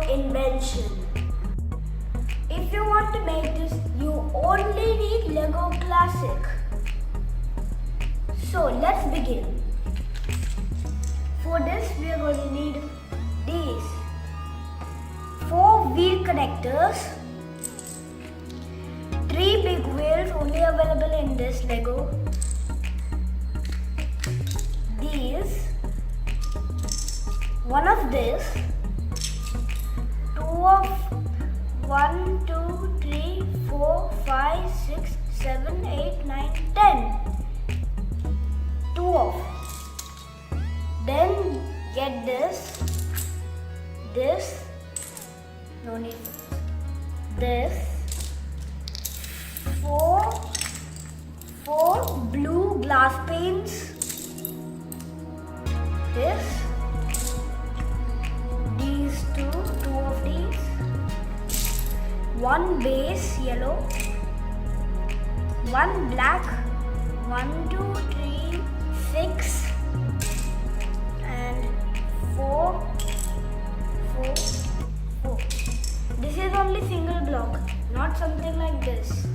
invention. If you want to make this, you only need Lego Classic. So let's begin. For this we are going to need these 4 wheel connectors, 3 big wheels only available in this Lego, these, one of this, 2 of 1, 2, 3, 4, 5, 6, 7, 8, 9, 10. 2 of. Then get this, no need this, 4 blue glass panes, these 2 of these, 1 base yellow, 1 black, 1, 2, 3, 6 and 4. This is only single block, not something like this.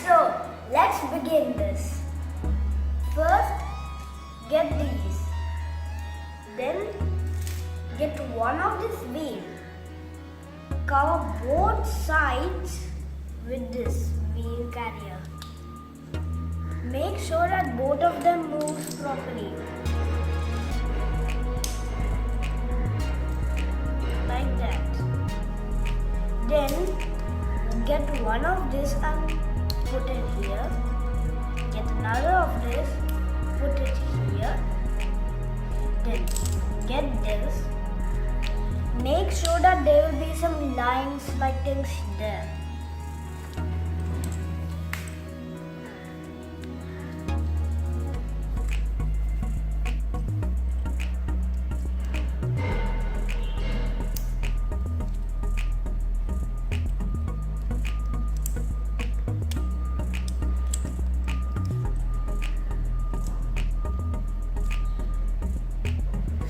So, let's begin this. First, get these. Then, get one of this wheel. Cover both sides with this wheel carrier. Make sure that both of them moves properly. Like that. Then, get one of this and put it here. Get another of this, put it here. Then get this. Make sure that there will be some lines like things there.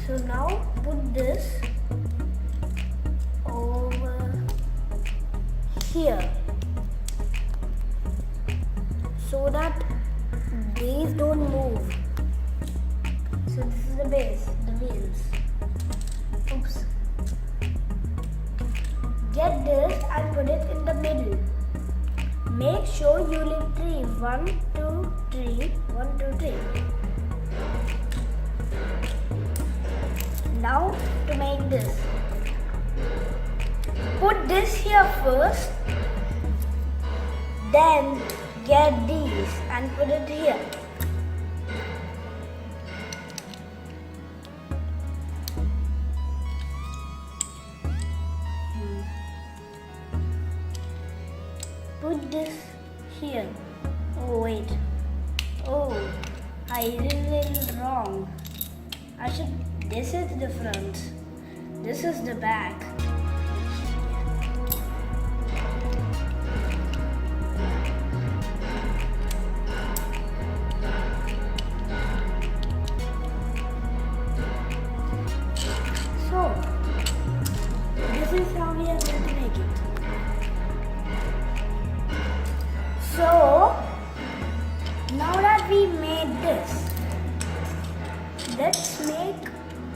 So now put this over here so that these don't move. So this is the base, the wheels. Oops. Get this and put it in the middle. Make sure you leave 3. 1, 2, 3. 1, 2, 3. Now to make this, put this here first, then get these and put it here. Put this here. Oh wait. Oh, I did it wrong. This is the front. This is the back. So, this is how we are going to make it. So, now that we made this, let's make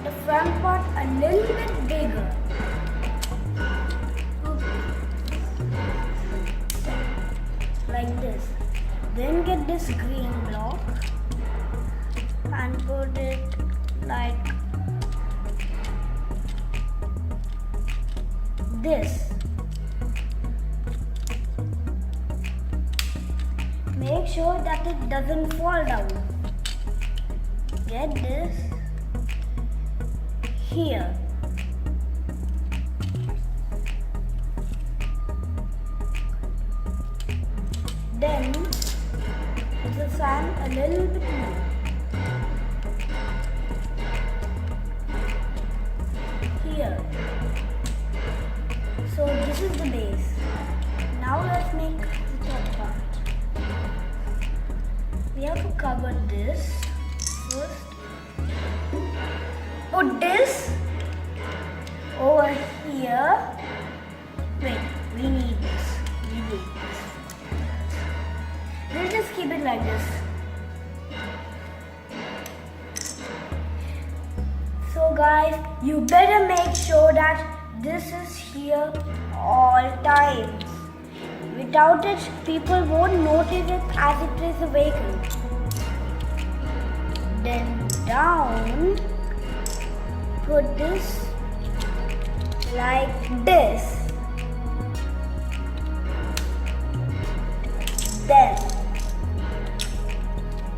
the front part a little bit bigger. Like this. Then get this green block and put it like this. make sure that it doesn't fall down. Get this here. Then put the sand a little bit more. Here. So this is the base. Now let's make the top part. We have to cover this first. Put this over here. Wait, we need this. We'll just keep it like this. So guys, you better make sure that this is here all times. Without it, people won't notice it as it is a vehicle. Then down, put this like this. Then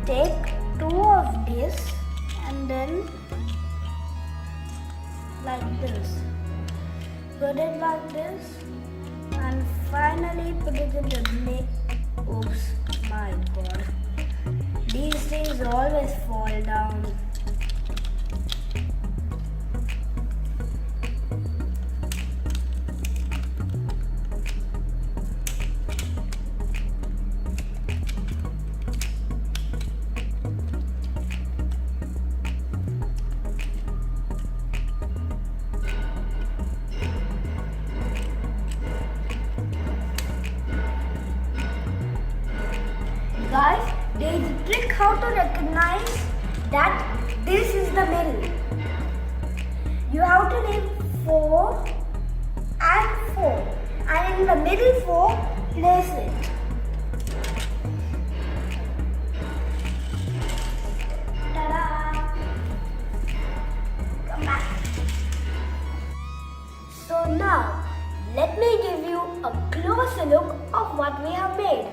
take two of this and then like this. Put it like this and finally put it in the middle. Oops, my god. These things always fall down. Guys, there is a trick how to recognize that this is the middle. You have to leave 4 and 4, and in the middle 4, place it. Ta-da! Come back. So now, let me give you a closer look of what we have made.